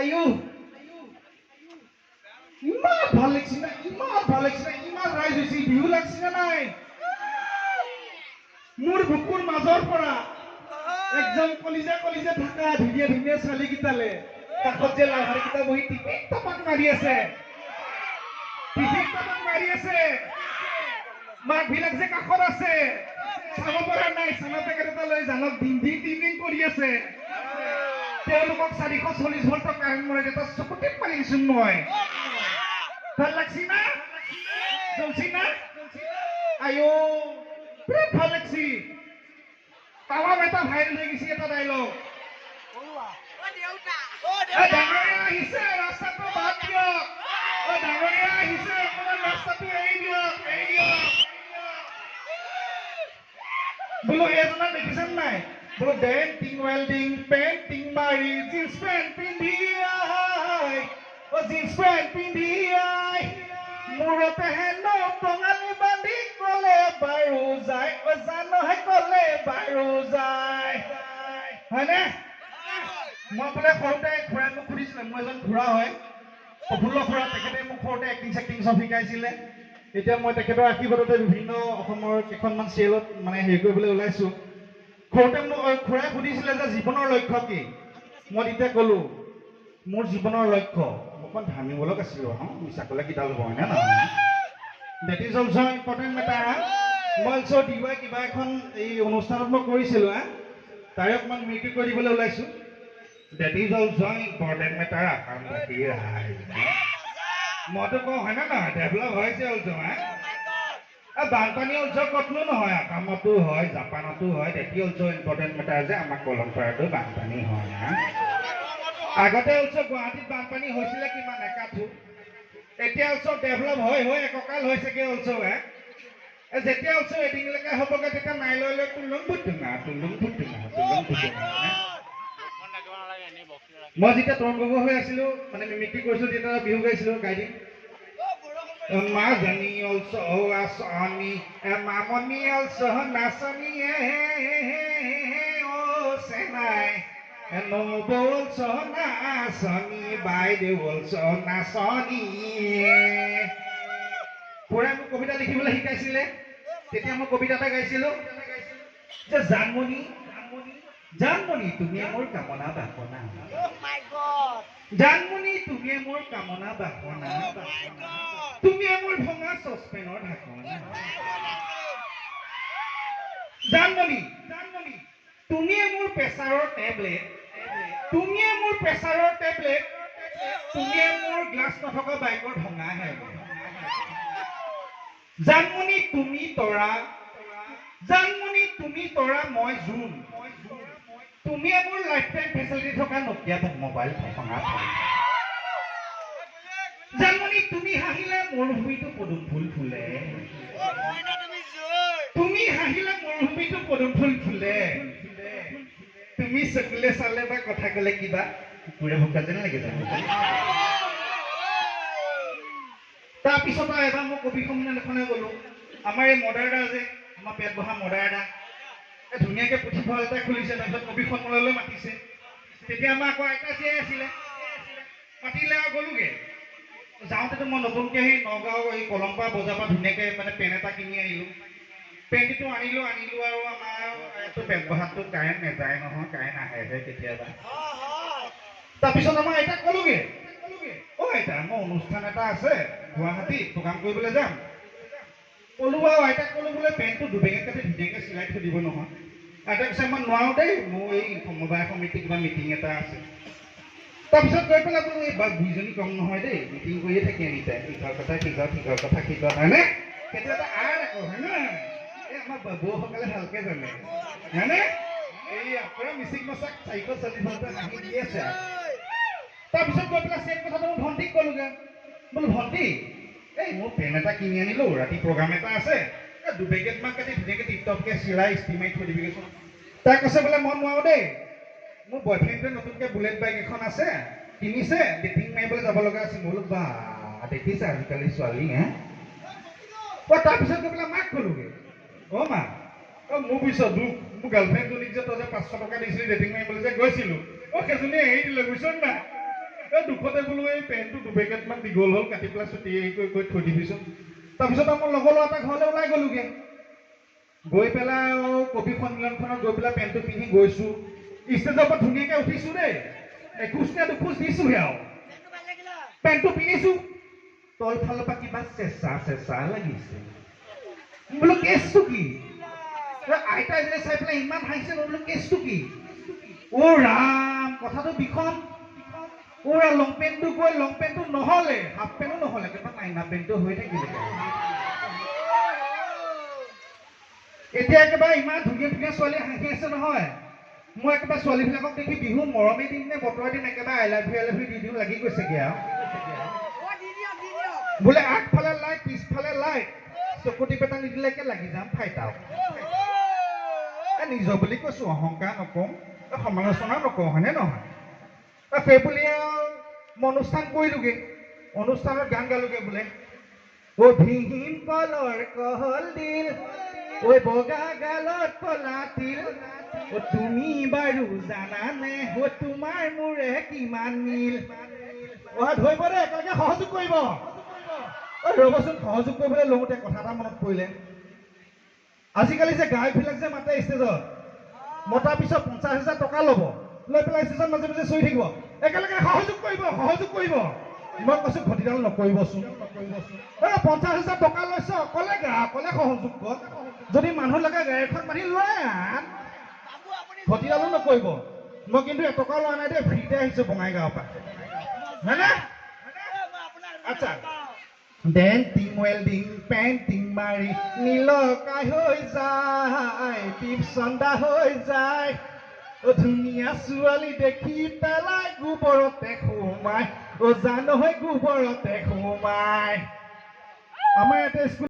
আয়ো ইমান ভাল লাগিছে না ইমান ৰাইজ হৈছে বিহু লাগছে না নাই মোৰ বুকুৰ মাজৰ পৰা একদম কলিজা ঢাকা ধুনীয়া ছোৱালী কেইটালে কাষত যে লাভাৰ কেইটা বহি টিপিক টাপাক মাৰি আছে মাক বিলাক যে কাষত আছে চাব পৰা নাই চানা পেকেট এটা লৈ জানক দিন কৰি আছে তেওঁলোকক 440 ভল্টৰ কাৰেণ্ট মৰাই এটা চকুতে পানী দিছো মই ভাল লাগছি না জ্বলছি না আয়ো বিৰাট ভাল লাগছি তাৱাম এটা ভাইৰেল হৈ গৈছে এটা ডাইলগ ডাঙৰীয়া আহিছে ৰাস্তাটো বাদ দিয়ক ডাঙৰীয়া আহিছে অকণমান ৰাস্তাটো এৰি দিয়ক বোলো এজনক দেখিছেন নাই বোলো ডেন্টিং ৱেল্ডিং পেইণ্টিং মাৰি জিন্স পেণ্ট পিন্ধি মূৰতে হেনো টঙালি বান্ধি কলে বাৰু যায় জানহে কলে বাৰু যায় হয়নে মই বোলে সৰুতে খুৰাই মোক সুধিছিলে মই এজন খুৰা হয় প্ৰফুল্ল খুৰা তেখেতে মোক সৰুতে এক্টিং চব শিকাইছিলে এতিয়া মই তেখেতৰ আশীৰ্বাদতে বিভিন্ন অসমৰ কেইখনমান চিৰিয়েলত মানে হেৰি কৰিবলৈ ওলাইছোঁ সৰুতে মোক খুৰাই সুধিছিলে যে জীৱনৰ লক্ষ্য কি মই তেতিয়া ক'লোঁ মোৰ জীৱনৰ লক্ষ্য অকণমান ভাঙিবলক আছিলোঁ মিছা ক'লে কিডাল হ'ব হয়নে নহয় that is also' important matter মই অলছ' ডিৱাই কিবা এখন এই অনুষ্ঠানত মই কৰিছিলোঁ তাৰে অকণমান মিমিক্ৰি কৰি দিবলৈ ওলাইছোঁ that is also' important matter আকাম বাকী ৰাইজ মইতো কওঁ হয় নে নহয় ডেভেলপ হৈছে অলছ' বানপানী অলছ' ক'তনো নহয় আসামতো হয় জাপানতো হয় that is also' important matter যে আমাৰ কলমপাৰাতো বানপানী হয় আগতে অলছ' গুৱাহাটীত বানপানী হৈছিলে কিমান একাঠো এতিয়া অলছ' ডেভেলপ হৈ এককাল হৈছেগে অলছ' যেতিয়া অলছ' এদিনলৈকে হ'বগে তেতিয়া নাই লৈ তুলুং ফুটুঙা মই যেতিয়া তৰুণ গগৈ হৈ আছিলোঁ মানে মিমিক্ৰি কৰিছিলোঁ তেতিয়া বিহু গাইছিলোঁ গাই মাজনী অলছ' আচনি মামনি অলছ' নাচনি চেনাই বলছ নাচনি বাইদেউ বলছ নাচনি খুৰাই মোক কবিতা লিখিবলৈ শিকাইছিলে তেতিয়া মই কবিতা এটা গাইছিলোঁ যে জানমণি তুমি মোৰ কামনা বাসনা জানমণি তুমি মোৰ কামনা বাসনা তুমি মোৰ ভঙা চচপেনৰ ঢাকনা জানমণি তুমিয়ে মোৰ প্ৰেছাৰৰ টেবলেট তুমিয়ে মোৰ গ্লাছ নথকা বাইকৰ ভঙা হেলমেট জানমণি তুমি তৰা মই জোন তুমিয়ে মোৰ লাইফ টাইম ফেচিলিটি থকা নকিয়া মোবাইল ভঙা জানমণি তুমি হাঁহিলে মৰুভূমিটো পদুম ফুল ফুলে তুমি চকুলে চালে বা কথা ক'লে কিবা কুকুৰে ভোকা যেন লাগে জানো তাৰপিছত এবাৰ মই কবি সন্মিলন এখনে গ'লো আমাৰ এই মডাৰদা যে আমাৰ পেট বহা মডাৰদা ধুনীয়াকৈ পুথিভঁৰাল এটা খুলিছে তাৰপিছত কবি সন্মিলনলৈ মাতিছে তেতিয়া আমাৰ আকৌ আইতা জীয়াই আছিলে মাতিলে আৰু গ'লোগে যাওঁতেতো মই নতুনকৈ সেই নগাঁও এই কলমপাৰা বজাৰ পৰা ধুনীয়াকৈ মানে পেন এটা কিনি আহিলোঁ পেণ্টটো আনিলোঁ আৰু আমাৰ পেট বহাতটো কাৰেণ্ট নেযায় নহয় কাৰেণ্ট আহে কেতিয়াবা তাৰপিছত আমাৰ আইতাক ক'লোগে আইতা মোৰ অনুষ্ঠান এটা আছে গুৱাহাটীত প্ৰগ্ৰাম কৰিবলৈ যাম ক'লো আৰু আইতাক ক'লো বোলে পেণ্টটো দুবেগেত কাটি ধুনীয়াকৈ চিলাই থৈ দিব নহয় আইতাক কৈছে মই নোৱাৰোঁ দেই মোৰ এই সমবায় সমিতি কিবা মিটিং এটা আছে তাৰপিছত গৈ পেলাই বোলো এই বুঢ়ীজনী কম নহয় দেই মিটিং কৰিয়ে থাকি এনিটাইম ইঘৰ কথা সিঘৰ হয়নে কেতিয়াবা আকৌ হয়নে এই আমাৰ বৌসকলে ভালকে জানে হয়নে এই আপোনাৰ মিচিং মচাক 440 ভল্টৰ হাঁহি দি আছে তাৰপিছত গৈ পেলাই চেম কথাটো মই ভণ্টিক ক'লোগে বোলো ভণ্টি এই মোৰ পেন এটা কিনি আনিলোঁ ৰাতি প্ৰগ্ৰাম এটা আছে দুপেকেটমান কাটি ধুনীয়াকৈ টিপটপকৈ চিলাই ষ্টিম মাৰি থৈ দিবিগৈচোন তাই কৈছে বোলে মই নোৱাৰোঁ দেই মোৰ বয়ফ্ৰেণ্ডটোৱে নতুনকৈ বুলেট বাইক এখন আছে কিনিছে ডেটিং মাৰিবলৈ যাব লগা আছে বোলো বা দেখিছে আজিকালি ছোৱালী তাৰপিছত গৈ পেলাই মাক ক'লোগে মা মোৰ পিছত মোৰ গাৰ্লফ্ৰেণ্ডজনীক যে তই যে 500 টকা দিছিলি ডেটিং মাৰিবলৈ যে গৈছিলোঁ সেইজনীয়ে এৰি দিলে বুজিছ নাই দুখতে বোলো এই পেণ্টটো 2 পেকেটমান দীঘল হ'ল কাটি পেলাই চুটি হেৰি কৰি থৈ দিবিচোন তাৰপিছত মোৰ লগৰ ল'ৰা এটা ঘৰলৈ ওলাই গ'লোগৈ গৈ পেলাই কবি সন্মিলনখনত গৈ পেলাই পেণ্টটো পিন্ধি গৈছোঁ ষ্টেজৰ পৰা ধুনীয়াকৈ উঠিছোঁ দেই এখোজ নে দুখোজ দিছোঁহে আৰু পেণ্টটো পিন্ধিছোঁ তলফালৰ পৰা কিবা চেঁচা লাগিছে বোলো কেছটো কি আইতা এজনে চাই পেলাই ইমান হাঁহিছে বোলো কেছটো কি অ' ৰাম কথাটো বিষম ওৰা লং পেণ্টটো গৈ লং পেণ্টটো নহ'লে হাফ পেণ্টো নহ'লে কিবা মাইনা পেণ্টটো হৈ থাকিলে এতিয়া একেবাৰে ইমান ধুনীয়া ধুনীয়া ছোৱালী হাঁহি আছে নহয় মই একেবাৰে ছোৱালীবিলাকক দেখি বিহু মৰমে দিম নে বতৰৰ দিন একেবাৰে আই লাভ ইউ দি দিওঁ লাগি গৈছেগৈ আৰু বোলে আগফালে লাইট পিছফালে লাইট চকুটি পেটা নিদিলেকে লাগি যাম ফাইটাও নিজৰ বুলি কৈছোঁ অহংকাৰ নকওঁ সমালোচনা নকওঁ হয়নে নহয় সেইবুলি আৰু মই অনুষ্ঠান কৰিলোগৈ অনুষ্ঠানত গান গালোগৈ বোলে অ' ভিহিম কলৰ কহল দিল ঐ বগা গালত কলা তিল অ' তুমি বাৰু জানানে অ' তোমাৰ মোৰে কিমান মিল ধৰিব দে একেলগে সহযোগ কৰিব ৰ'বচোন সহযোগ কৰিবলৈ লওঁতে কথা এটা মনত পৰিলে আজিকালি যে গায়কবিলাক যে মাতে ষ্টেজত মতাৰ পিছত 50,000 টকা ল'ব লৈ পেলাই ষ্টেজত মাজে মাজে চৰি থাকিব একেলগে সহযোগ কৰিব মই কৈছোঁ ঘটিডাল নকৰিবচোন 50,000 টকা লৈছ অকলে গা অকলে সহযোগ কৰ যদি মানুহ লাগে গাড়ীখন মাৰি লৈ আন ঘটিডালো নকৰিব মই কিন্তু এটকা লোৱা নাই দেই ফ্ৰীতে আহিছোঁ বঙাইগাঁৱৰ পৰা হয়নে আচ্ছা ডেণ্টিং ৱেল্ডিং পেইণ্টিং মাৰি নীলকাই হৈ যায় টিপচন্দা হৈ যায় অ' ধুনীয়া ছোৱালী দেখি পেলাই গোবৰতে সোমাই অ' জানো হয় গোবৰতে সোমাই আমাৰ ইয়াতে স্কুল